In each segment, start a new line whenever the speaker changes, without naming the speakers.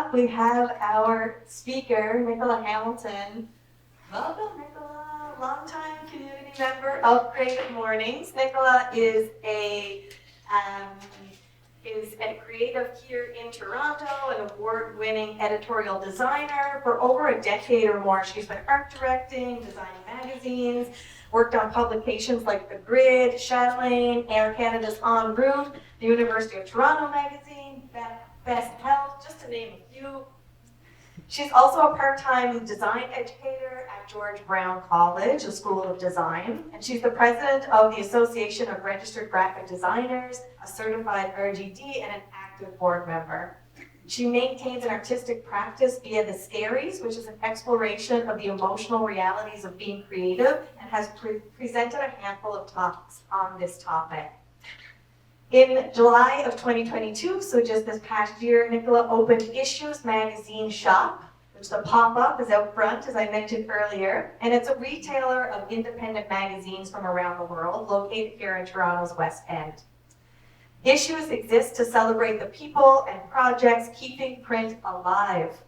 up, we have our speaker, Nicola Hamilton. Welcome, Nicola, longtime community member of Creative Mornings. Nicola is a creative here in Toronto, an award-winning editorial designer for over a decade or more. She's been art directing, designing magazines, worked on publications like The Grid, Chatelaine, Air Canada's En Route, the University of Toronto magazine, Best Health, just to name a few. She's also a part-time design educator at George Brown College, a school of design, and she's the president of the Association of Registered Graphic Designers, a certified RGD, and an active board member. She maintains an artistic practice via The Scaries, which is an exploration of the emotional realities of being creative, and has presented a handful of talks on this topic. In July of 2022, so just this past year, Nicola opened Issues Magazine Shop, which the pop-up is out front, as I mentioned earlier, and it's a retailer of independent magazines from around the world, located here in Toronto's West End. Issues exists to celebrate the people and projects keeping print alive.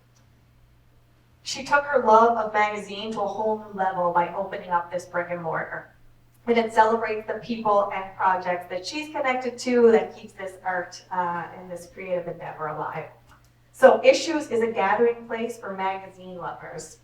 She took her love of magazine to a whole new level by opening up this brick and mortar. And it celebrates the people and projects that she's connected to that keeps this art and this creative endeavor alive. So Issues is a gathering place for magazine lovers.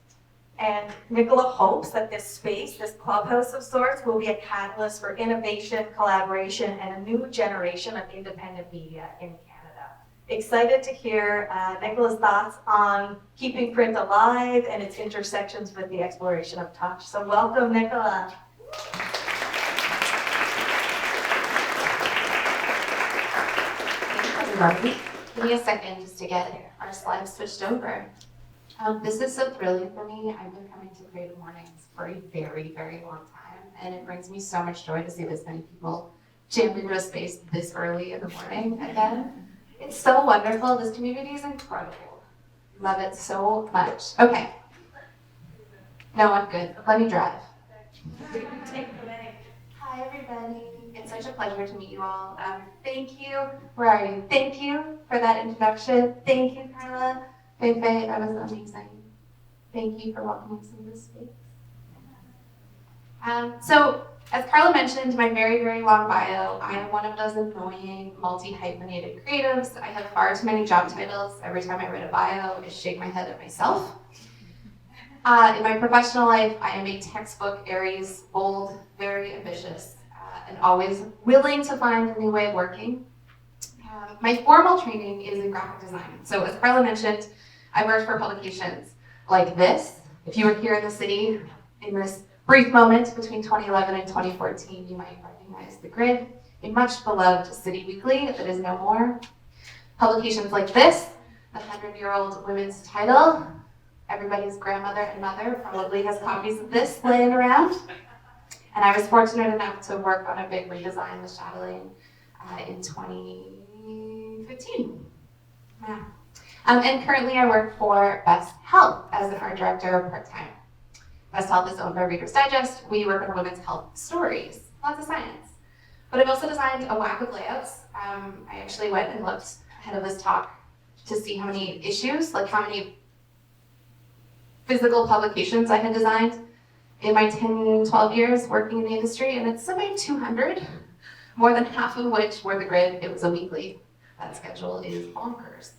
And Nicola hopes that this space, this clubhouse of sorts, will be a catalyst for innovation, collaboration, and a new generation of independent media in Canada. Excited to hear Nicola's thoughts on keeping print alive and its intersections with the exploration of touch. So welcome, Nicola.
Give me a second just to get our slides switched over. This is so thrilling for me. I've been coming to Creative Mornings for a very, very long time, and it brings me so much joy to see this many people jammed into a space this early in the morning again. It's so wonderful. This community is incredible. Love it so much. Okay. No, I'm good. Let me drive. Hi, everybody. It's such a pleasure to meet you all. Thank you. Where are you? Thank you for that introduction. Thank you, Carla. Faye, that was amazing. Thank you for welcoming us into this space. So, as Carla mentioned, my very, very long bio, I am one of those annoying, multi-hyphenated creatives. I have far too many job titles. Every time I write a bio, I shake my head at myself. In my professional life, I am a textbook Aries, bold, very ambitious, and always willing to find a new way of working. My formal training is in graphic design. So as Carla mentioned, I worked for publications like this. If you were here in the city in this brief moment between 2011 and 2014, you might recognize The Grid, a much beloved city weekly that is no more. Publications like this, the 100-year-old women's title. Everybody's grandmother and mother probably has copies of this laying around. And I was fortunate enough to work on a big redesign with Chatelaine in 2015. Yeah. And currently I work for Best Health as an art director part-time. Best Health is owned by Reader's Digest. We work on women's health stories, lots of science. But I've also designed a whack of layouts. I actually went and looked ahead of this talk to see how many issues, like how many physical publications I had designed in my 10, 12 years working in the industry, and it's about 200, more than half of which were The Grid. It was a weekly. That schedule is bonkers.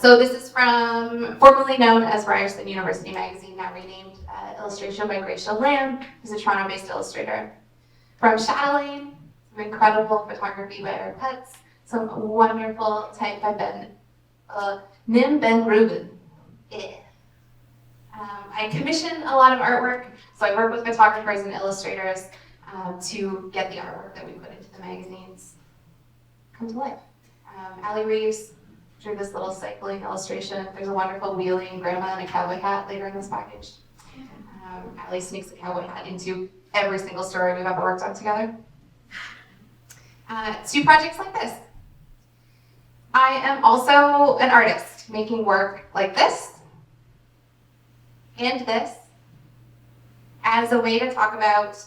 So this is from formerly known as Ryerson University Magazine, now renamed Illustration by Gracia Lamb, who's a Toronto-based illustrator. From Chatelaine, some incredible photography by Eric Putz, some wonderful type by Nim Ben Rubin. I commission a lot of artwork, so I work with photographers and illustrators to get the artwork that we put into the magazines come to life. Allie Reeves drew this little cycling illustration. There's a wonderful wheeling grandma in a cowboy hat later in this package. Allie sneaks a cowboy hat into every single story we've ever worked on together. To projects like this. I am also an artist, making work like this and this as a way to talk about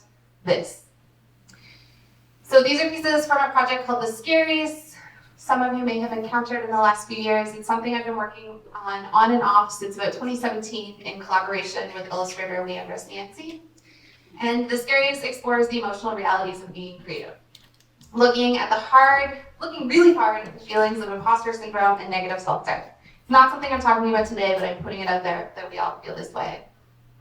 this. So these are pieces from a project called The Scaries. some of you may have encountered in the last few years. It's something I've been working on and off since about 2017 in collaboration with illustrator Leandros Nancy. And this series explores the emotional realities of being creative, looking really hard at the feelings of imposter syndrome and negative self-doubt. It's not something I'm talking about today, but I'm putting it out there that we all feel this way.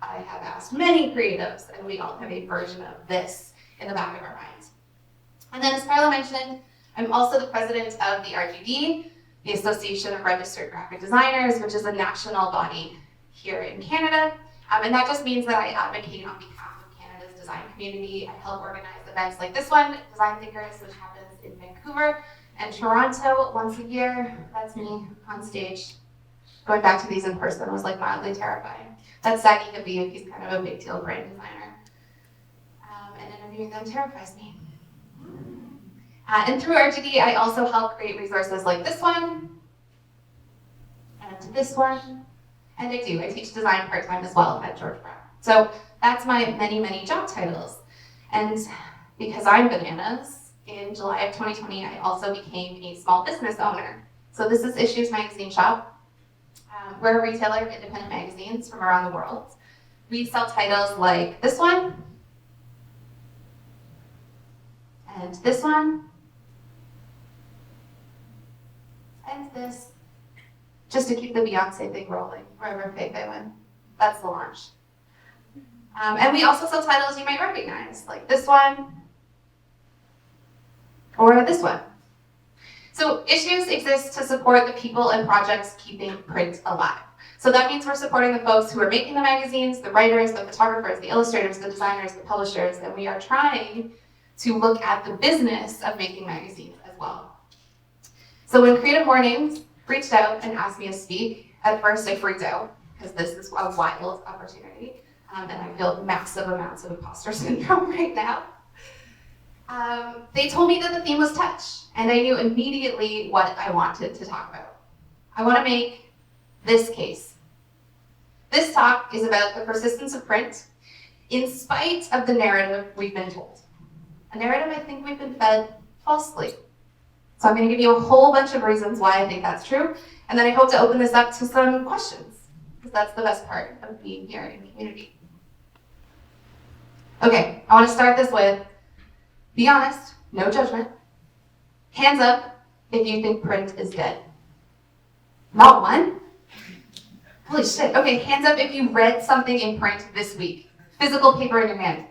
I have asked many creatives, and we all have a version of this in the back of our minds. And then, as Carla mentioned, I'm also the president of the RGD, the Association of Registered Graphic Designers, which is a national body here in Canada. And that just means that I advocate on behalf of Canada's design community. I help organize events like this one, Design Thinkers, which happens in Vancouver and Toronto once a year. That's me on stage. Going back to these in person was like mildly terrifying. That's Saggy Habib, he's kind of a big deal brand designer. And interviewing them terrifies me. And through RGD, I also help create resources like this one, and this one, and I teach design part-time as well at George Brown. So that's my many, many job titles. And because I'm bananas, in July of 2020, I also became a small business owner. So this is Issues Magazine Shop. We're a retailer of independent magazines from around the world. We sell titles like this one, and this one, and this, just to keep the Beyonce thing rolling, wherever fake they win. That's the launch. And we also sell titles you might recognize, like this one, or this one. So Issues exists to support the people and projects keeping print alive. So that means we're supporting the folks who are making the magazines, the writers, the photographers, the illustrators, the designers, the publishers, and we are trying to look at the business of making magazines as well. So when Creative Mornings reached out and asked me to speak, at first I freaked out because this is a wild opportunity, and I feel massive amounts of imposter syndrome right now. They told me that the theme was touch, and I knew immediately what I wanted to talk about. I want to make this case. This talk is about the persistence of print in spite of the narrative we've been told. A narrative I think we've been fed falsely. So I'm going to give you a whole bunch of reasons why I think that's true, and then I hope to open this up to some questions, because that's the best part of being here in community. Okay, I want to start this with, be honest, no judgment. Hands up if you think print is dead. Not one? Holy shit. Okay, hands up if you read something in print this week. Physical paper in your hand.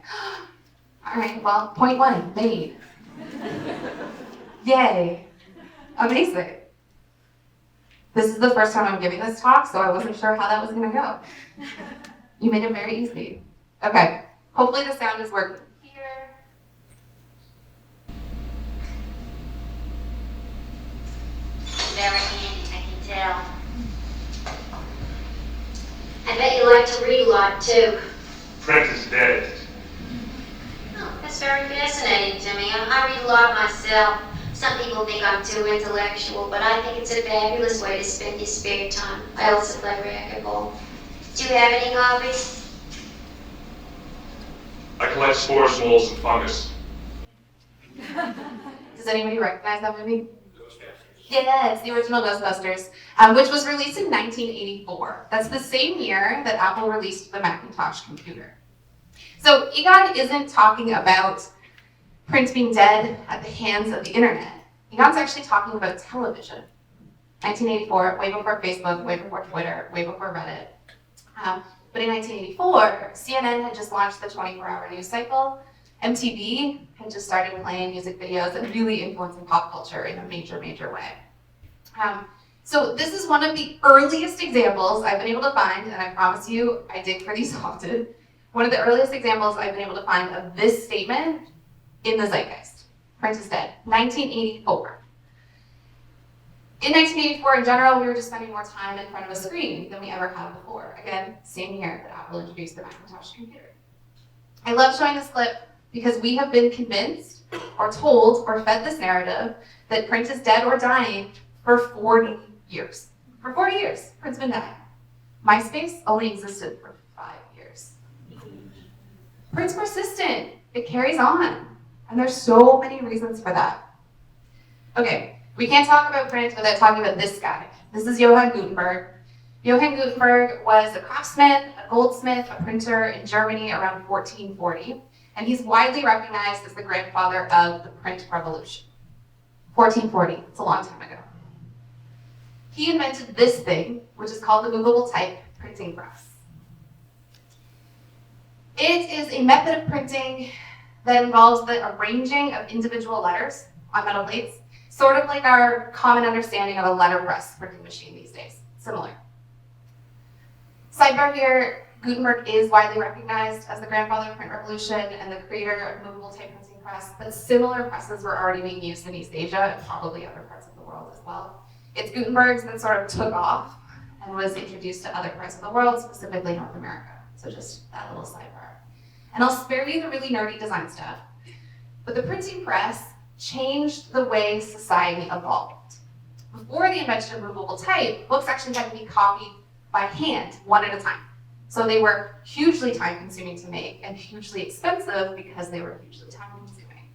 All right, well, point one, made. Yay. Amazing. This is the first time I'm giving this talk, so I wasn't sure how that was going to go. You made it very easy. Okay, hopefully the sound is working here.
Very handy, I can tell. I bet you like to read a lot, too.
Print is dead.
Oh, that's very fascinating to me. I read a lot myself. Some people think I'm too intellectual, but I think it's a fabulous way to spend your spare time. I also play racquetball. Do you have any hobbies?
I collect spores, molds, and fungus.
Does anybody recognize that movie? Yeah, it's the original Ghostbusters, which was released in 1984. That's the same year that Apple released the Macintosh computer. So Egon isn't talking about print being dead at the hands of the internet. Egon's actually talking about television. 1984, way before Facebook, way before Twitter, way before Reddit. But in 1984, CNN had just launched the 24-hour news cycle. MTV had just started playing music videos and really influencing pop culture in a major, major way. So this is one of the earliest examples I've been able to find, and I promise you, I dig for these often. One of the earliest examples I've been able to find of this statement in the zeitgeist. Print is dead. 1984. In 1984, in general, we were just spending more time in front of a screen than we ever had before. Again, same year that Apple introduced the Macintosh computer. I love showing this clip because we have been convinced or told or fed this narrative that print is dead or dying for 40 years. For 40 years, print's been dying. MySpace only existed for 5 years. Print's persistent. It carries on. And there's so many reasons for that. Okay, We can't talk about print without talking about this guy. This is Johann Gutenberg. Johann Gutenberg was a craftsman, a goldsmith, a printer in Germany around 1440, and he's widely recognized as the grandfather of the print revolution. 1440, it's a long time ago. He invented this thing, which is called the movable type printing press. It is a method of printing that involves the arranging of individual letters on metal plates, sort of like our common understanding of a letterpress printing machine these days. Similar. Sidebar here, Gutenberg is widely recognized as the grandfather of print revolution and the creator of movable type printing press, but similar presses were already being used in East Asia and probably other parts of the world as well. It's Gutenberg's that sort of took off and was introduced to other parts of the world, specifically North America. So just that little sidebar. And I'll spare you the really nerdy design stuff, but the printing press changed the way society evolved. Before the invention of movable type, books actually had to be copied by hand, one at a time. So they were hugely time-consuming to make and hugely expensive because they were hugely time-consuming.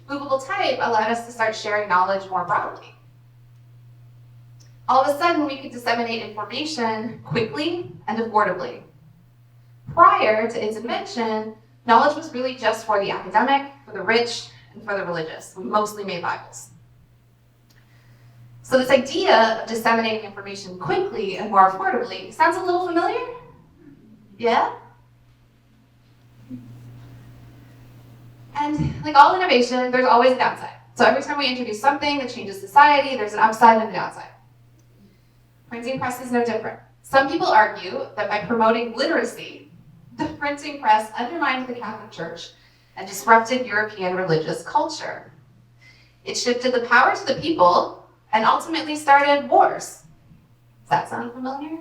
Movable type allowed us to start sharing knowledge more broadly. All of a sudden, we could disseminate information quickly and affordably. Prior to its invention, knowledge was really just for the academic, for the rich, and for the religious. We mostly made Bibles. So this idea of disseminating information quickly and more affordably sounds a little familiar? Yeah? And like all innovation, there's always a downside. So every time we introduce something that changes society, there's an upside and a downside. Printing press is no different. Some people argue that by promoting literacy, the printing press undermined the Catholic Church and disrupted European religious culture. It shifted the power to the people and ultimately started wars. Does that sound familiar?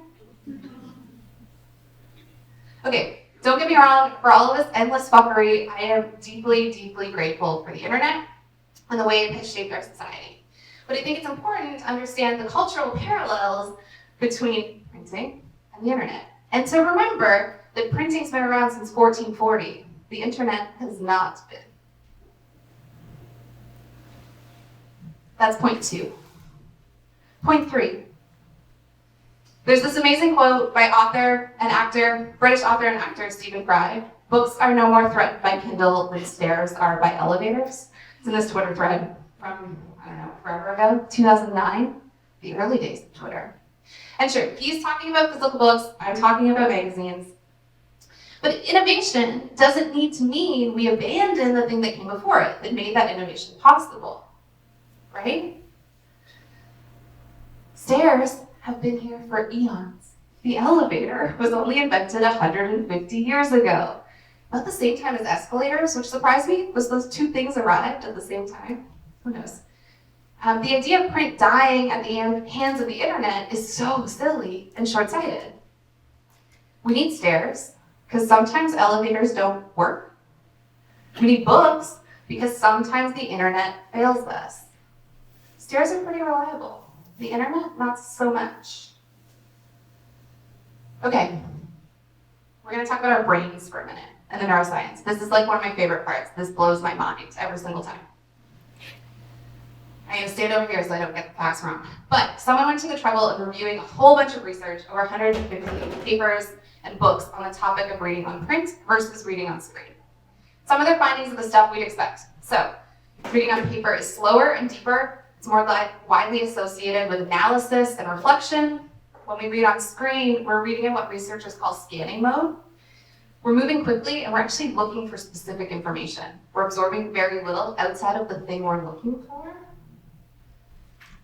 Okay, don't get me wrong, for all of this endless fuckery, I am deeply, deeply grateful for the internet and the way it has shaped our society. But I think it's important to understand the cultural parallels between printing and the internet. And to remember that printing's been around since 1440. The internet has not been. That's point 2. Point 3. There's this amazing quote by British author and actor Stephen Fry. Books are no more threatened by Kindle than stairs are by elevators. It's in this Twitter thread from, I don't know, forever ago, 2009, the early days of Twitter. And sure, he's talking about physical books, I'm talking about magazines. But innovation doesn't need to mean we abandon the thing that came before it that made that innovation possible, right? Stairs have been here for eons. The elevator was only invented 150 years ago. About the same time as escalators, which surprised me, was those two things arrived at the same time. Who knows? The idea of print dying at the hands of the internet is so silly and short-sighted. We need stairs, because sometimes elevators don't work. We need books, because sometimes the internet fails us. Stairs are pretty reliable. The internet, not so much. Okay, we're gonna talk about our brains for a minute and the neuroscience. This is like one of my favorite parts. This blows my mind every single time. I'm gonna stand over here so I don't get the facts wrong. But someone went to the trouble of reviewing a whole bunch of research, over 150 papers and books on the topic of reading on print versus reading on screen. Some of their findings are the stuff we'd expect. So, reading on paper is slower and deeper. It's more widely associated with analysis and reflection. When we read on screen, we're reading in what researchers call scanning mode. We're moving quickly and we're actually looking for specific information. We're absorbing very little outside of the thing we're looking for.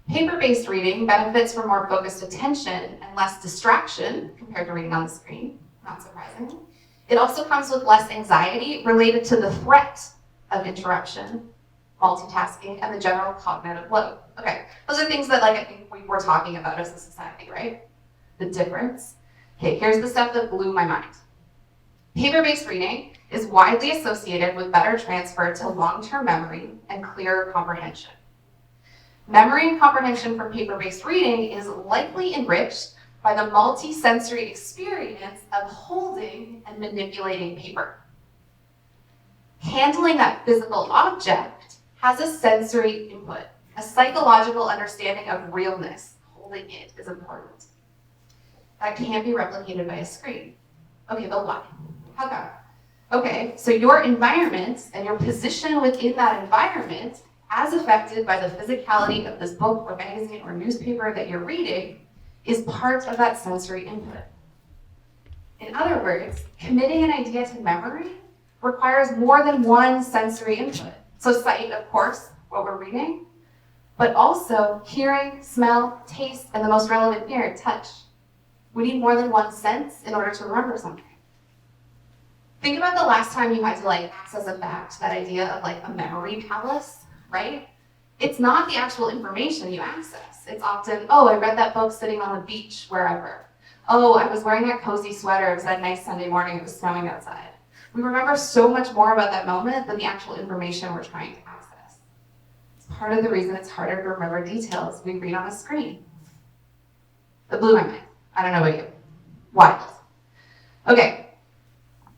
Paper-based reading benefits from more focused attention and less distraction compared to reading on the screen, not surprising. It also comes with less anxiety related to the threat of interruption, multitasking, and the general cognitive load. Okay, those are things that I think we're talking about as a society, right? The difference. Okay, here's the stuff that blew my mind. Paper-based reading is widely associated with better transfer to long-term memory and clearer comprehension. Memory and comprehension from paper-based reading is likely enriched by the multi-sensory experience of holding and manipulating paper. Handling that physical object has a sensory input, A psychological understanding of realness, holding it, is important. That can't be replicated by a screen. Okay, but why? How come? Okay, so your environment and your position within that environment, as affected by the physicality of this book or magazine or newspaper that you're reading, is part of that sensory input. In other words, committing an idea to memory requires more than one sensory input. So sight, of course, what we're reading, but also hearing, smell, taste, and the most relevant here, touch. We need more than one sense in order to remember something. Think about the last time you had to access a fact, that idea of a memory palace, right? It's not the actual information you access. It's often, oh, I read that book sitting on the beach, wherever. Oh, I was wearing that cozy sweater. It was that nice Sunday morning. It was snowing outside. We remember so much more about that moment than the actual information we're trying to access. It's part of the reason it's harder to remember details we read on a screen. It blew my mind. I don't know about you. Wild. Okay,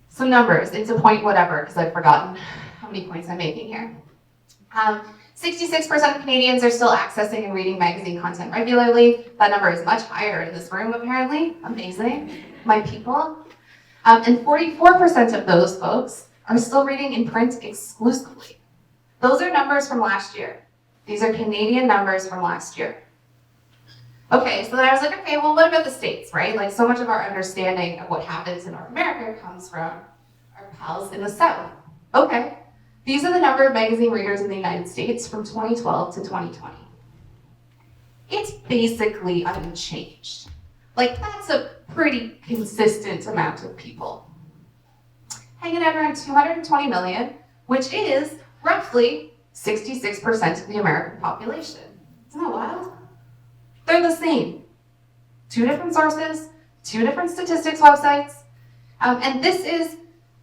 some numbers into point whatever, because I've forgotten how many points I'm making here. 66% of Canadians are still accessing and reading magazine content regularly. That number is much higher in this room, apparently. Amazing. My people. And 44% of those folks are still reading in print exclusively. Those are numbers from last year. These are Canadian numbers from last year. Okay, so then I was like, okay, well, what about the States, right? So much of our understanding of what happens in North America comes from our pals in the South. Okay, these are the number of magazine readers in the United States from 2012 to 2020. It's basically unchanged. That's a pretty consistent amount of people. Hanging out around 220 million, which is roughly 66% of the American population. Isn't that wild? They're the same. Two different sources, two different statistics websites. And this is,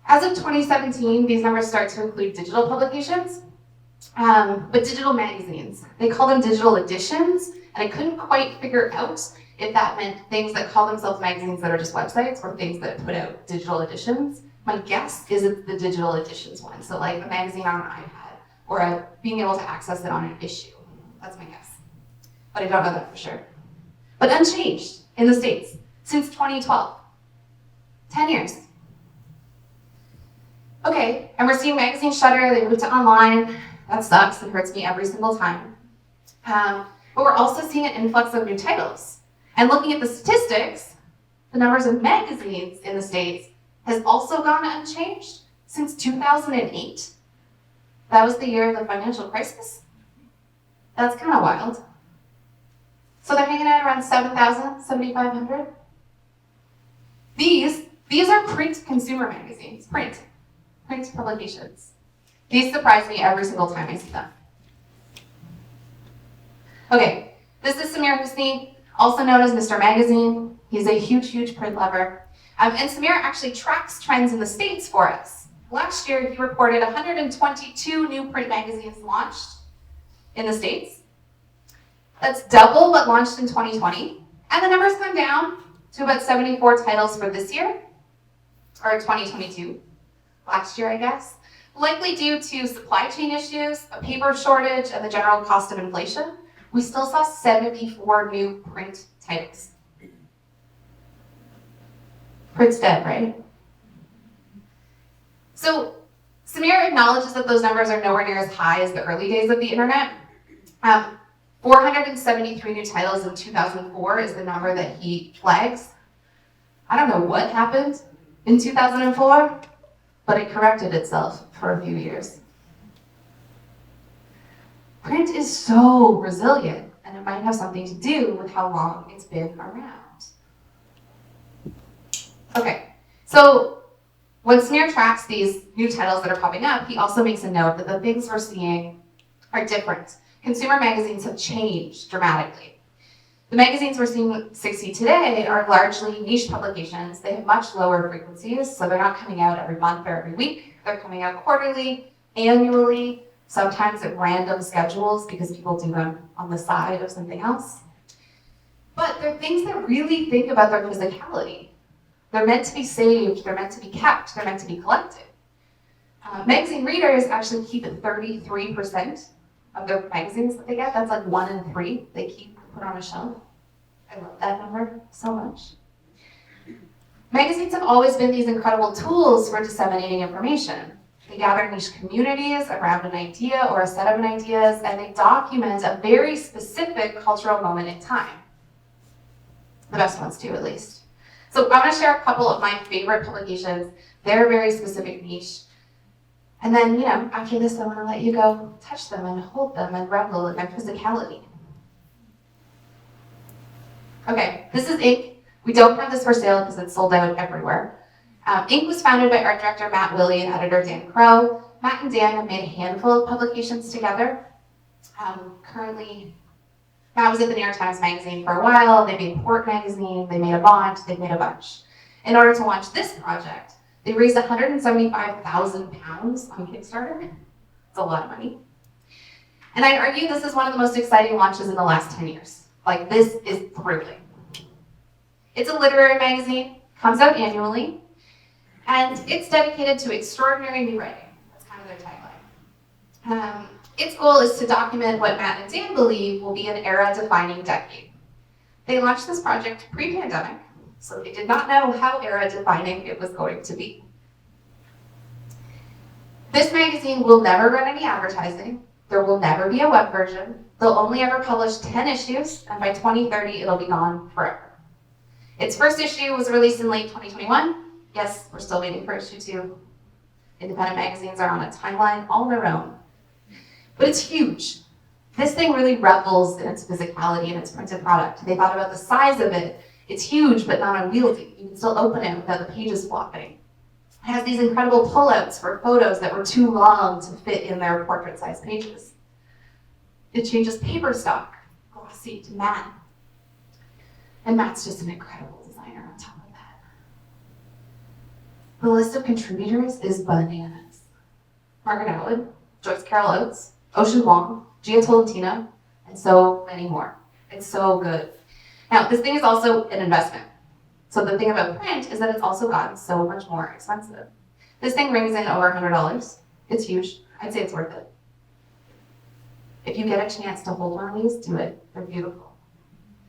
as of 2017, these numbers start to include digital publications, but digital magazines. They call them digital editions, and I couldn't quite figure out if that meant things that call themselves magazines that are just websites or things that put out digital editions. My guess is it's the digital editions one, so a magazine on an iPad or being able to access it on an issue. That's my guess. But I don't know that for sure. But unchanged in the States since 2012. 10 years. Okay, and we're seeing magazines shutter, they move to online. That sucks, it hurts me every single time. But we're also seeing an influx of new titles. And looking at the statistics, the numbers of magazines in the States has also gone unchanged since 2008. That was the year of the financial crisis. That's kind of wild. So they're hanging out around 7,000, 7,500. These are print consumer magazines, print publications. These surprise me every single time I see them. Okay, this is Samir Husni, also known as Mr. Magazine. He's a huge print lover. And Samir actually tracks trends in the States for us. Last year, he reported 122 new print magazines launched in the States. That's double what launched in 2020. And the numbers come down to about 74 titles for this year, or 2022, last year, I guess. Likely due to supply chain issues, a paper shortage, and the general cost of inflation. We still saw 74 new print titles. Print's dead, right? So Samir acknowledges that those numbers are nowhere near as high as the early days of the internet. 473 new titles in 2004 is the number that he flags. I don't know what happened in 2004, but it corrected itself for a few years. Print is so resilient, and it might have something to do with how long it's been around. Okay, so when Samir tracks these new titles that are popping up, he also makes a note that the things we're seeing are different. Consumer magazines have changed dramatically. The magazines we're seeing succeed today are largely niche publications. They have much lower frequencies, so they're not coming out every month or every week. They're coming out quarterly, annually, sometimes at random schedules because people do them on the side of something else. But they're things that really think about their physicality. They're meant to be saved, they're meant to be kept, they're meant to be collected. Magazine readers actually keep 33% of their magazines that they get. That's like 1 in 3 they keep put on a shelf. I love that number so much. Magazines have always been these incredible tools for disseminating information. They gather niche communities around an idea or a set of ideas, and they document a very specific cultural moment in time. The best ones do, at least. So I'm going to share a couple of my favorite publications, their very specific niche. And then, after this, I want to let you go touch them and hold them and revel in their physicality. Okay, this is Ink. We don't have this for sale because it's sold out everywhere. Ink was founded by art director Matt Willey and editor Dan Crow. Matt and Dan have made a handful of publications together. Currently, Matt was at the New York Times Magazine for a while. They made Port Magazine, they made Avant, they've made a bunch. In order to launch this project, they raised £175,000 on Kickstarter. It's a lot of money. And I'd argue this is one of the most exciting launches in the last 10 years. Like, this is thrilling. It's a literary magazine, comes out annually, and it's dedicated to extraordinary new writing. That's kind of their tagline. Its goal is to document what Matt and Dan believe will be an era-defining decade. They launched this project pre-pandemic, so they did not know how era-defining it was going to be. This magazine will never run any advertising. There will never be a web version. They'll only ever publish 10 issues, and by 2030, it'll be gone forever. Its first issue was released in late 2021. Yes, we're still waiting for issue 2. Independent magazines are on a timeline all their own. But it's huge. This thing really revels in its physicality and its printed product. They thought about the size of it. It's huge, but not unwieldy. You can still open it without the pages flopping. It has these incredible pullouts for photos that were too long to fit in their portrait-sized pages. It changes paper stock, glossy to matte. And Matt's just an incredible designer on top of that. The list of contributors is bananas. Margaret Atwood, Joyce Carol Oates, Ocean Vuong, Gia Tolentino, and so many more. It's so good. Now, this thing is also an investment. So the thing about print is that it's also gotten so much more expensive. This thing rings in over $100. It's huge. I'd say it's worth it. If you get a chance to hold one of these, do it. They're beautiful.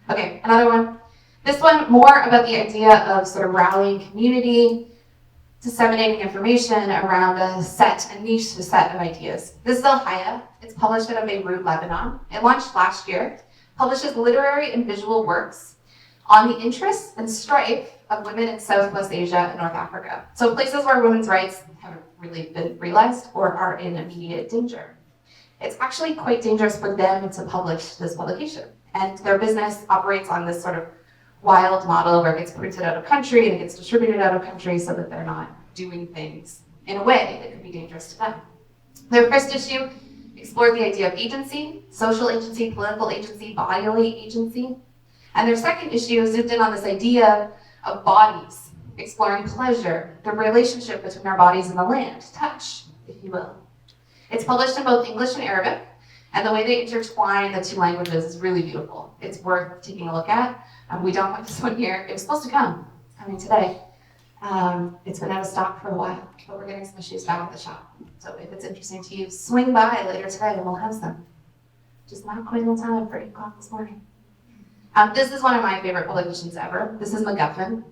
Okay, another one. This one, more about the idea of sort of rallying community, disseminating information around a niche set of ideas. This is El Haya. It's published out of Beirut, Lebanon. It launched last year. Publishes literary and visual works on the interests and strife of women in Southwest Asia and North Africa. So places where women's rights haven't really been realized or are in immediate danger. It's actually quite dangerous for them to publish this publication. And their business operates on this sort of wild model where it gets printed out of country and it gets distributed out of country so that they're not doing things in a way that could be dangerous to them. Their first issue explored the idea of agency, social agency, political agency, bodily agency. And their second issue zoomed in on this idea of bodies, exploring pleasure, the relationship between our bodies and the land, touch, if you will. It's published in both English and Arabic, and the way they intertwine the two languages is really beautiful. It's worth taking a look at. We don't have this one here. It was supposed to come. It's coming today. It's been out of stock for a while, but we're getting some issues back at the shop. So if it's interesting to you, swing by later today and we'll have some. Just not quite in time for 8 o'clock this morning. This is one of my favorite publications ever. This is MacGuffin.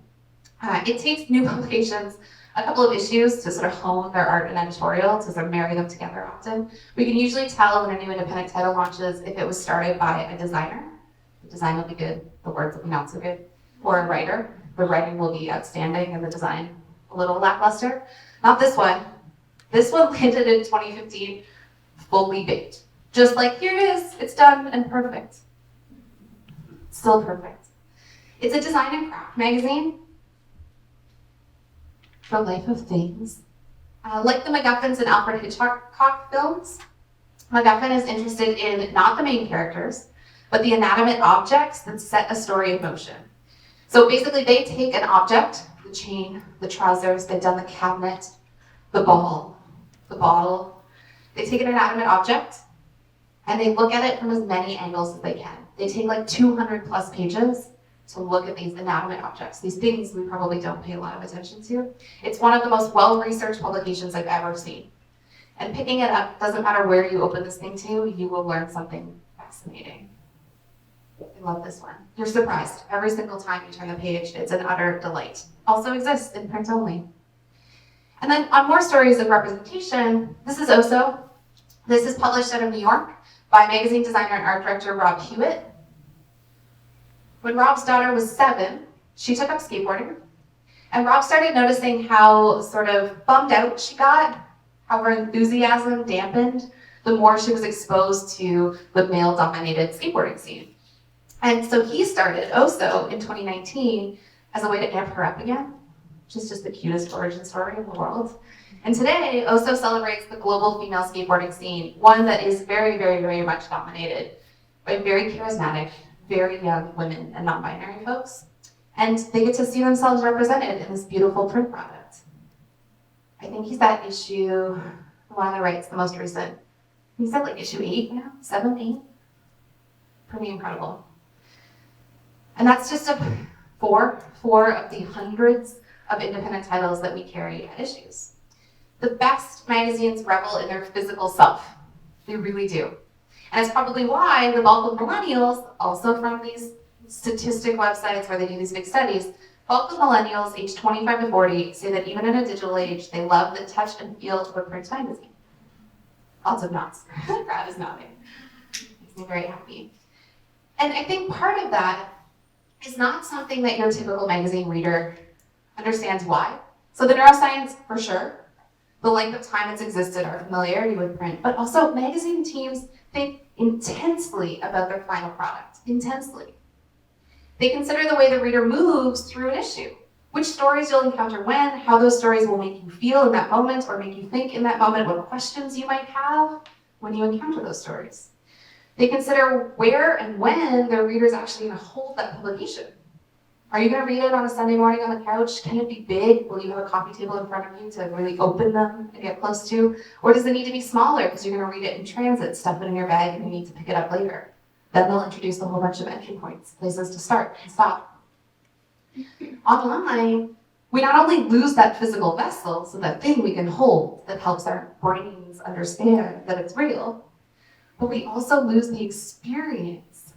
It takes new publications a couple of issues to sort of hone their art and editorial, to sort of marry them together often. We can usually tell when a new independent title launches if it was started by a designer. The design will be good, the words will be not so good. Or a writer. The writing will be outstanding and the design a little lackluster. Not this one. This one landed in 2015, fully baked. Just like, here it is, it's done and perfect. Still perfect. It's a design and craft magazine. The life of things. Like the MacGuffins and Alfred Hitchcock films, MacGuffin is interested in not the main characters, but the inanimate objects that set a story in motion. So basically they take an object, the chain, the trousers, they've done the cabinet, the ball, the bottle. They take an inanimate object and they look at it from as many angles as they can. They take like 200 plus pages to look at these inanimate objects, these things we probably don't pay a lot of attention to. It's one of the most well-researched publications I've ever seen. And picking it up, doesn't matter where you open this thing to, you will learn something fascinating. I love this one. You're surprised. Every single time you turn the page, it's an utter delight. Also exists in print only. And then on more stories of representation, this is Oso. This is published out of New York by magazine designer and art director Rob Hewitt. When Rob's daughter was 7, she took up skateboarding. And Rob started noticing how sort of bummed out she got, how her enthusiasm dampened the more she was exposed to the male-dominated skateboarding scene. And so he started Oso in 2019 as a way to amp her up again, which is just the cutest origin story in the world. And today, Oso celebrates the global female skateboarding scene, one that is very, very, very much dominated by very charismatic, very young women and non-binary folks. And they get to see themselves represented in this beautiful print product. I think he's at issue, the one on the right is the most recent. He's at like issue 8 now, 7, 8. Pretty incredible. And that's just four of the hundreds of independent titles that we carry at issues. The best magazines revel in their physical self. They really do. And it's probably why the bulk of millennials, also from these statistic websites where they do these big studies, bulk of millennials aged 25 to 40 say that even in a digital age, they love the touch and feel of a print magazine. Lots of nods. Brad is nodding. Makes me very happy. And I think part of that is not something that your typical magazine reader understands why. So the neuroscience, for sure, the length of time it's existed, our familiarity with print, but also magazine teams think intensely about their final product, intensely. They consider the way the reader moves through an issue, which stories you'll encounter when, how those stories will make you feel in that moment or make you think in that moment, what questions you might have when you encounter those stories. They consider where and when their reader's actually going to hold that publication. Are you going to read it on a Sunday morning on the couch? Can it be big? Will you have a coffee table in front of you to really open them and get close to? Or does it need to be smaller because you're going to read it in transit, stuff it in your bag, and you need to pick it up later? Then they'll introduce a whole bunch of entry points, places to start and stop. Online, we not only lose that physical vessel, so that thing we can hold that helps our brains understand that it's real, but we also lose the experience.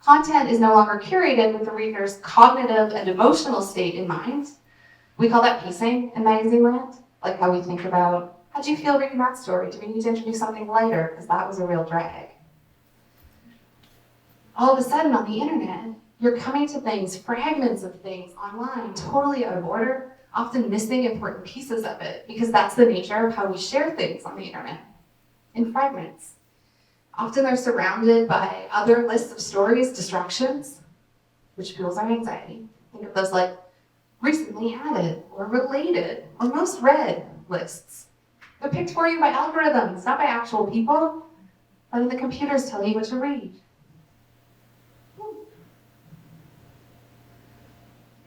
Content is no longer curated with the reader's cognitive and emotional state in mind. We call that pacing in magazine land, like how we think about, how'd you feel reading that story? Do we need to introduce something lighter? Because that was a real drag. All of a sudden on the internet, you're coming to things, fragments of things online, totally out of order, often missing important pieces of it, because that's the nature of how we share things on the internet, in fragments. Often they're surrounded by other lists of stories, distractions, which fuels our anxiety. Think of those like recently added, or related, or most read lists. They're picked for you by algorithms, not by actual people, letting the computers tell you what to read.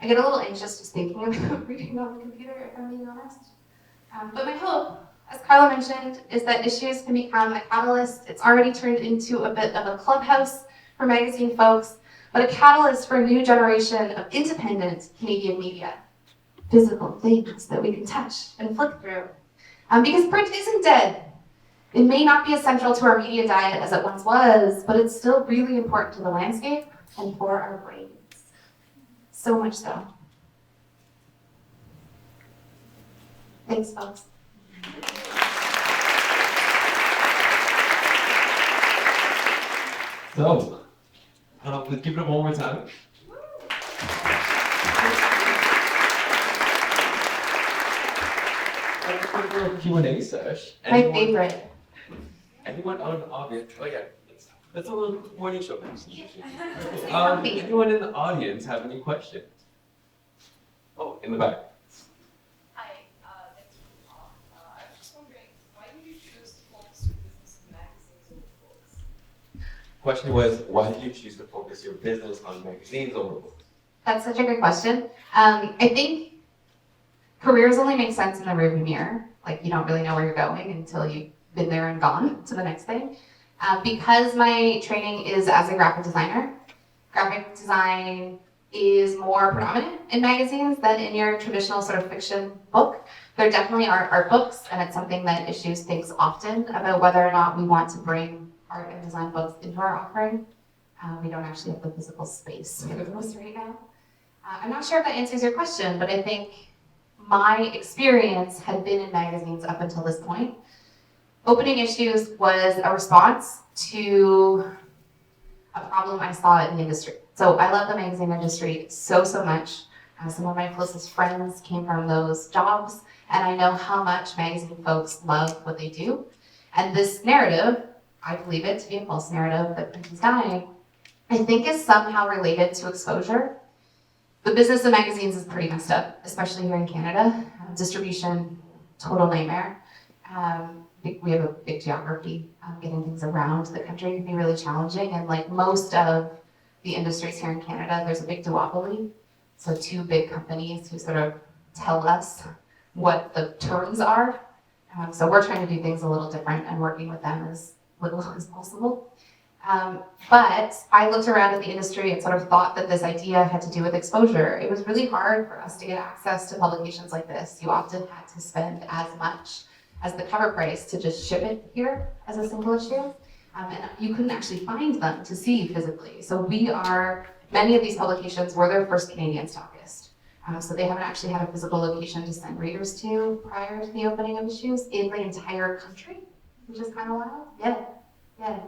I get a little anxious just thinking about reading on the computer, if I'm being honest. But my hope, as Carla mentioned, is that issues can become a catalyst. It's already turned into a bit of a clubhouse for magazine folks, but a catalyst for a new generation of independent Canadian media. Physical things that we can touch and flick through. Because print isn't dead. It may not be as central to our media diet as it once was, but it's still really important to the landscape and for our brains. So much so. Thanks, folks.
So, let's give it up one more time. Q&A sesh.
My favorite.
Anyone out in the audience? Oh yeah, that's a little morning show.
Happy.
Anyone in the audience have any questions? Oh, in the back.
Hi, thanks for the talk. I was just wondering, why did you choose to focus your business in magazines over books?
Question was, why did you choose to focus your business on magazines over books?
That's such a good question. I think careers only make sense in the rearview mirror. Like, you don't really know where you're going until you've been there and gone to the next thing. Because my training is as a graphic designer, graphic design is more predominant in magazines than in your traditional sort of fiction book. There definitely are art books, and it's something that Issues thinks often about whether or not we want to bring art and design books into our offering. We don't actually have the physical space for those right now. I'm not sure if that answers your question, but I think my experience had been in magazines up until this point. Opening Issues was a response to a problem I saw in the industry. So I love the magazine industry so much. Some of my closest friends came from those jobs, and I know how much magazine folks love what they do. And this narrative, I believe it to be a false narrative that print is dying, I think is somehow related to exposure. The business of magazines is pretty messed up, especially here in Canada. Distribution, total nightmare. We have a big geography. Getting things around the country can be really challenging. And like most of the industries here in Canada, there's a big duopoly. So two big companies who sort of tell us what the terms are. So we're trying to do things a little different and working with them as little as possible. But I looked around at the industry and sort of thought that this idea had to do with exposure. It was really hard for us to get access to publications like this. You often had to spend as much as the cover price to just ship it here as a single issue. And you couldn't actually find them to see physically. So many of these publications were their first Canadian stockist. So they haven't actually had a physical location to send readers to prior to the opening of Issues in the entire country, which is kind of wild. Yeah.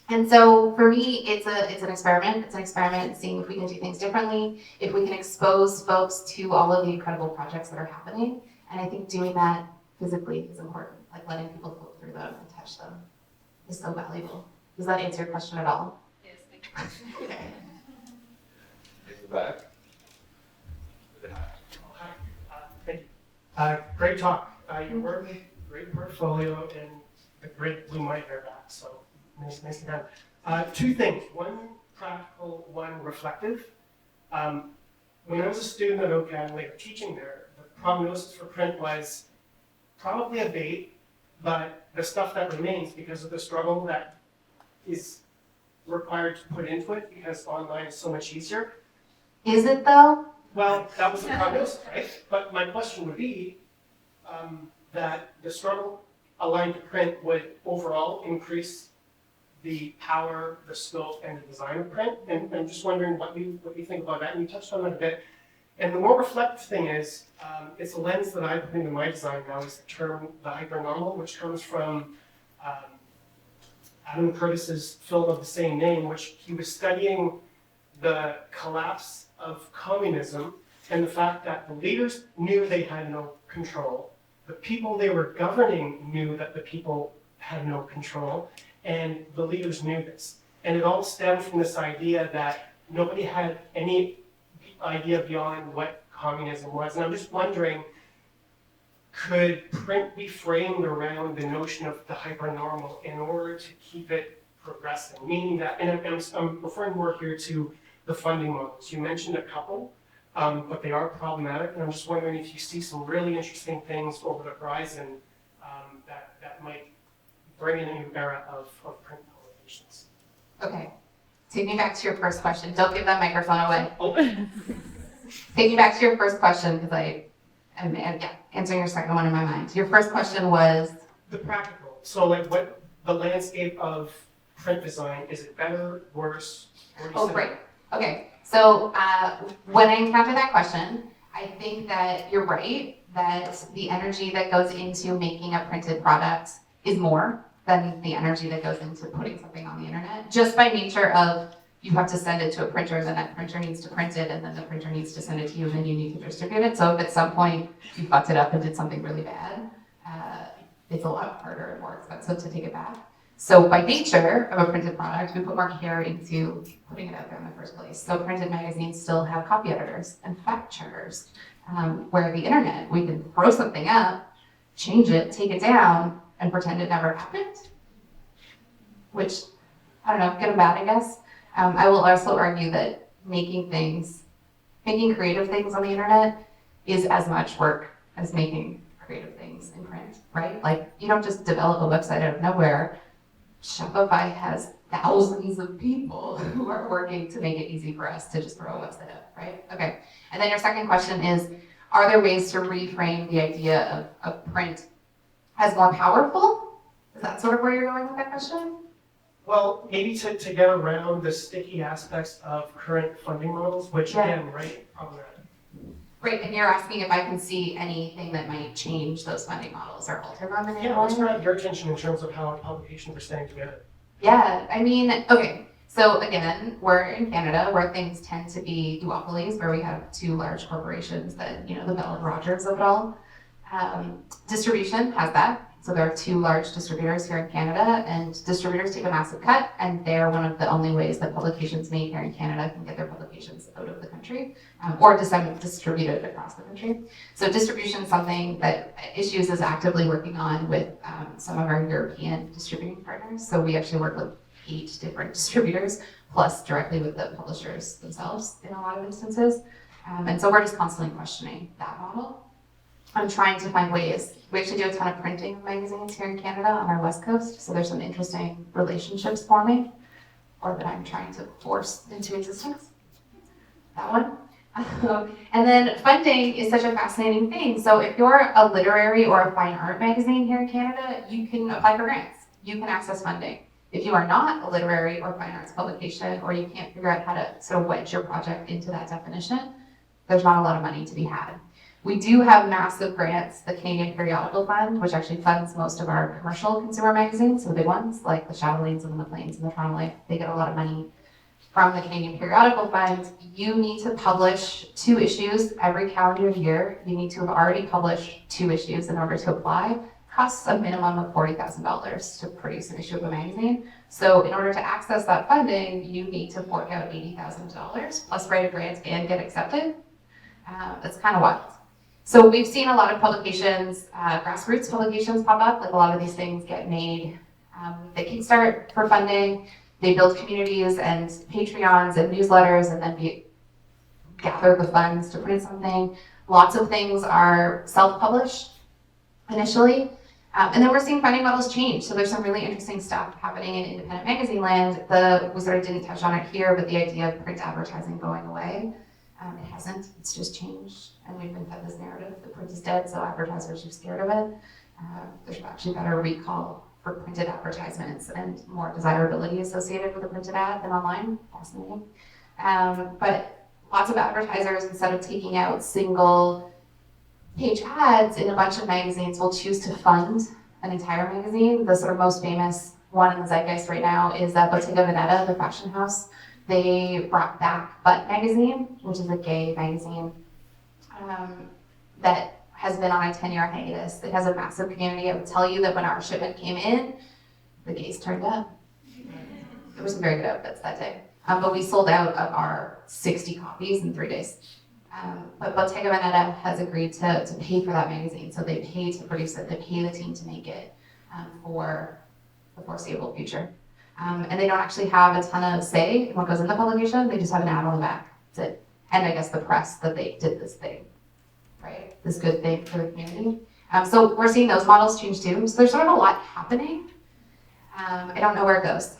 And so for me, it's an experiment. It's an experiment seeing if we can do things differently, if we can expose folks to all of the incredible projects that are happening. And I think doing that physically is important, like letting people look through them and touch them is so valuable. Does that answer your question at all?
Yes, thank you.
Okay.
In the back.
Thank you. Great talk. You work with great portfolio and a great blue mic there back, so nice to have. Two things, one practical, one reflective. When I was a student at OCAD and later teaching there, the prognosis for print was probably a bait, but the stuff that remains because of the struggle that is required to put into it because online is so much easier.
Is it though?
Well, that was the prognosis, right? But my question would be that the struggle aligned to print would overall increase the power, the scope, and the design of print. And I'm just wondering what you think about that. And you touched on that a bit. And the more reflective thing is, it's a lens that I put into my design now, is the term the hypernormal, which comes from Adam Curtis's film of the same name, which he was studying the collapse of communism and the fact that the leaders knew they had no control. The people they were governing knew that the people had no control, and the leaders knew this. And it all stemmed from this idea that nobody had any idea beyond what communism was. And I'm just wondering, could print be framed around the notion of the hypernormal in order to keep it progressing? Meaning that, and I'm referring more here to the funding models. You mentioned a couple, but they are problematic, and I'm just wondering if you see some really interesting things over the horizon that might bring in a new era of print publications.
Okay. Take me back to your first question. Don't give that microphone away.
Oh.
Take me back to your first question because answering your second one in my mind. Your first question was?
The practical. So like what the landscape of print design, is it better, worse?
Oh, great. Okay. So when I encounter that question, I think that you're right, that the energy that goes into making a printed product is more than the energy that goes into putting something on the internet, just by nature of you have to send it to a printer, and then that printer needs to print it, and then the printer needs to send it to you, and then you need to distribute it. So if at some point you fucked it up and did something really bad, it's a lot harder and more expensive to take it back. So by nature of a printed product, we put more care into putting it out there in the first place. So printed magazines still have copy editors and fact checkers, where the internet, we can throw something up, change it, take it down, and pretend it never happened, which, I don't know, good and bad, I guess. I will also argue that making creative things on the internet is as much work as making creative things in print, right? Like, you don't just develop a website out of nowhere. Shopify has thousands of people who are working to make it easy for us to just throw a website up, right? Okay, and then your second question is, Are there ways to reframe the idea of print as more powerful? Is that sort of where you're going with that question?
Well, maybe to get around the sticky aspects of current funding models, which
Yeah.
again, right, problematic.
Great, and you're asking if I can see anything that might change those funding models or alter them in any
Yeah, what's
way?
grabbed your attention in terms of how publications are staying together?
Yeah, I mean, okay, so again, we're in Canada where things tend to be duopolies, where we have two large corporations that, the Bell and Rogers of it all. Distribution has that. So there are two large distributors here in Canada, and distributors take a massive cut, and they're one of the only ways that publications made here in Canada can get their publications out of the country, or distributed across the country. So distribution is something that Issues is actively working on with some of our European distributing partners. So we actually work with 8 different distributors, plus directly with the publishers themselves in a lot of instances. And so we're just constantly questioning that model. I'm trying to find ways. We actually do a ton of printing of magazines here in Canada on our west coast, so there's some interesting relationships forming, or that I'm trying to force into existence. That one. And then funding is such a fascinating thing. So if you're a literary or a fine art magazine here in Canada, you can apply for grants. You can access funding. If you are not a literary or fine arts publication, or you can't figure out how to sort of wedge your project into that definition, there's not a lot of money to be had. We do have massive grants, the Canadian Periodical Fund, which actually funds most of our commercial consumer magazines, the big ones, like the Chatelaines and the Macleans and the Toronto Life. They get a lot of money from the Canadian Periodical Fund. You need to publish 2 issues every calendar year. You need to have already published 2 issues in order to apply. It costs a minimum of $40,000 to produce an issue of a magazine. So in order to access that funding, you need to fork out $80,000 plus write a grant and get accepted. That's kind of wild. So we've seen a lot of publications, grassroots publications pop up, like a lot of these things get made. They kickstart for funding, they build communities and Patreons and newsletters, and then gather the funds to print something. Lots of things are self-published initially, and then we're seeing funding models change. So there's some really interesting stuff happening in independent magazine land. We sort of didn't touch on it here, but the idea of print advertising going away. It hasn't, it's just changed, and we've been fed this narrative that print is dead, so advertisers are scared of it. There's actually better recall for printed advertisements and more desirability associated with a printed ad than online. Fascinating. But lots of advertisers, instead of taking out single page ads in a bunch of magazines, will choose to fund an entire magazine. The sort of most famous one in the zeitgeist right now is Bottega Veneta, the fashion house. They brought back Butt magazine, which is a gay magazine that has been on a 10-year hiatus. It has a massive community. I would tell you that when our shipment came in, the gays turned up. There were some very good outfits that day. But we sold out of our 60 copies in 3 days. But Bottega Veneta has agreed to pay for that magazine. So they pay to produce it, they pay the team to make it for the foreseeable future. And they don't actually have a ton of say in what goes in the publication, they just have an ad on the back. That's it. And I guess the press that they did this thing, right? This good thing for the community. So we're seeing those models change too. So there's sort of a lot happening. I don't know where it goes.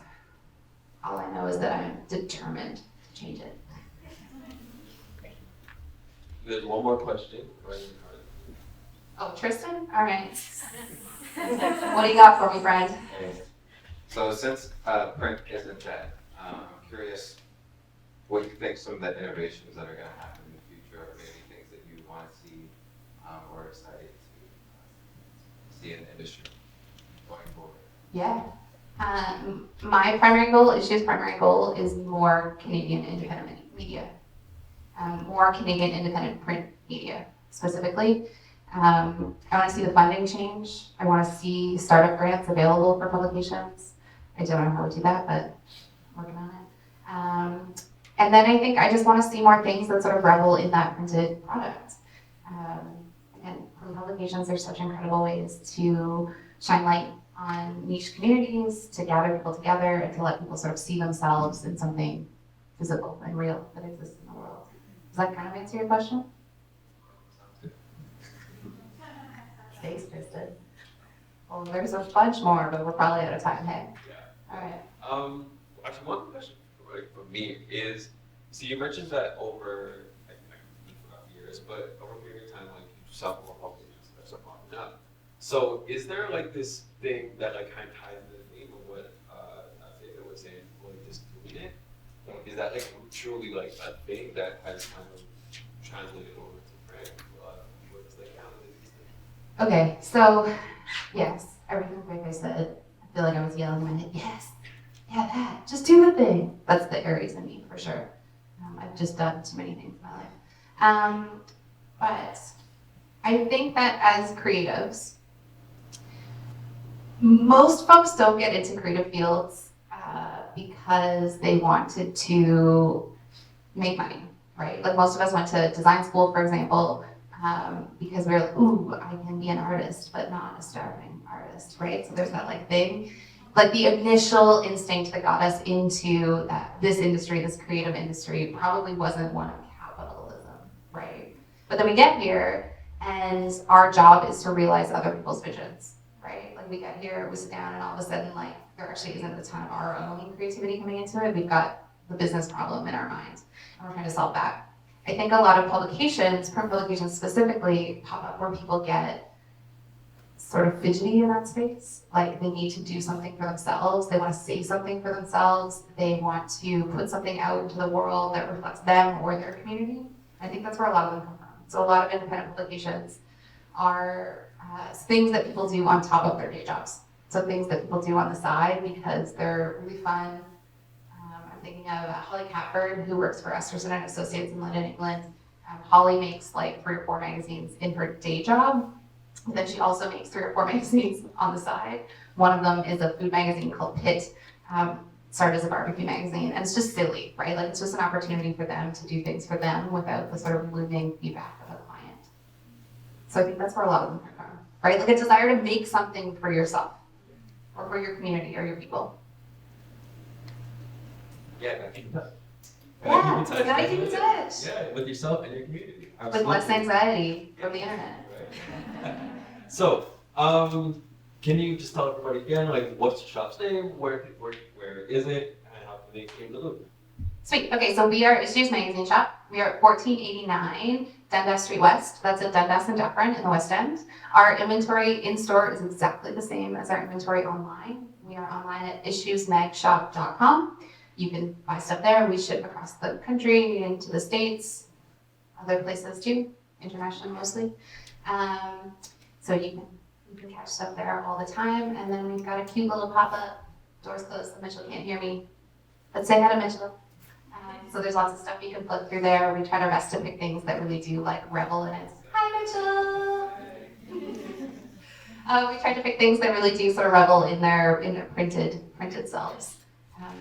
All I know is that I'm determined to change it.
There's one more question.
Oh, Tristan? All right. What do you got for me, friend?
So since print isn't dead, I'm curious what you think some of the innovations that are going to happen in the future, or maybe things that you want to see or excited to see in the industry going forward.
Yeah. My primary goal, Issue's primary goal, is more Canadian independent media. More Canadian independent print media, specifically. I want to see the funding change. I want to see startup grants available for publications. I don't know how to do that, but I'm working on it. And then I think I just want to see more things that sort of revel in that printed product. Again, from publications, there's such incredible ways to shine light on niche communities, to gather people together, and to let people sort of see themselves in something physical and real that exists in the world. Does that kind of answer your question? Thanks, Kristen. Well, there's a bunch more, but we're probably out of time. Hey.
Yeah.
All right.
Actually, one question for me is, so you mentioned that over, I forgot years, but over a period of time, several publications that are popping up. So is there like this thing that like kind of ties into the theme of what Faith was saying, like just doing it? Is that like truly like a thing that has kind of translated over to print? What is like how did these things?
Okay, so yes, everything Faith said, I feel like I was yelling in my head, yes, yeah, that, just do the thing. That's the Aries in me for sure. I've just done too many things in my life. But I think that as creatives, most folks don't get into creative fields because they wanted to make money, right? Like most of us went to design school, for example, because we were like, ooh, I can be an artist, but not a starving artist, right? So there's that like thing. Like the initial instinct that got us into this industry, this creative industry, probably wasn't one of capitalism, right? But then we get here, and our job is to realize other people's visions, right? Like we get here, we sit down, and all of a sudden, like there actually isn't a ton of our own creativity coming into it. We've got the business problem in our mind, and we're trying to solve that. I think a lot of publications, print publications specifically, pop up where people get sort of fidgety in that space. Like they need to do something for themselves. They want to say something for themselves. They want to put something out into the world that reflects them or their community. I think that's where a lot of them come from. So a lot of independent publications are things that people do on top of their day jobs. So things that people do on the side because they're really fun. I'm thinking of Holly Catford, who works for Esterson and Associates in London, England. Holly makes like 3 or 4 magazines in her day job. And then she also makes 3 or 4 magazines on the side. One of them is a food magazine called Pit, started as a barbecue magazine. And it's just silly, right? Like it's just an opportunity for them to do things for them without the sort of looming feedback of a client. So I think that's where a lot of them come from, right? Like a desire to make something for yourself or for your community or your people.
Yeah, gotta keep in touch.
Yeah,
Gotta keep in touch.
gotta keep in touch.
Yeah, with yourself and your community.
With less anxiety from the internet.
Right. So, can you just tell everybody again, like, what's the shop's name, where is it, and how can they came to Louvre?
Sweet. Okay, so we are Issues Magazine Shop. We are at 1489 Dundas Street West. That's at Dundas and Dufferin in the West End. Our inventory in store is exactly the same as our inventory online. We are online at issuesmagshop.com. You can buy stuff there. We ship across the country, into the States, other places too, internationally mostly. So you can catch stuff there all the time. And then we've got a cute little pop-up. Doors closed, so Mitchell can't hear me. But say hi to Mitchell. So there's lots of stuff you can flip through there. We tried our best to pick things that really do like revel in it. Hi, Mitchell. We tried to pick things that really do sort of revel in their printed selves.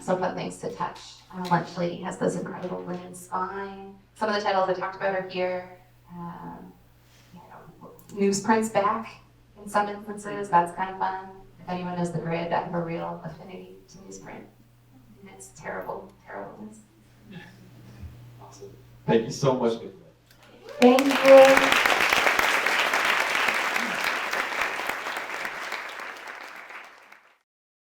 Some fun things to touch. Lunch Lady has this incredible linen spine. Some of the titles I talked about are here. Newsprints back in some instances. That's kind of fun. If anyone knows the grid, I have a real affinity to newsprint. And it's terribleness.
Awesome. Thank you so much.
Thank you.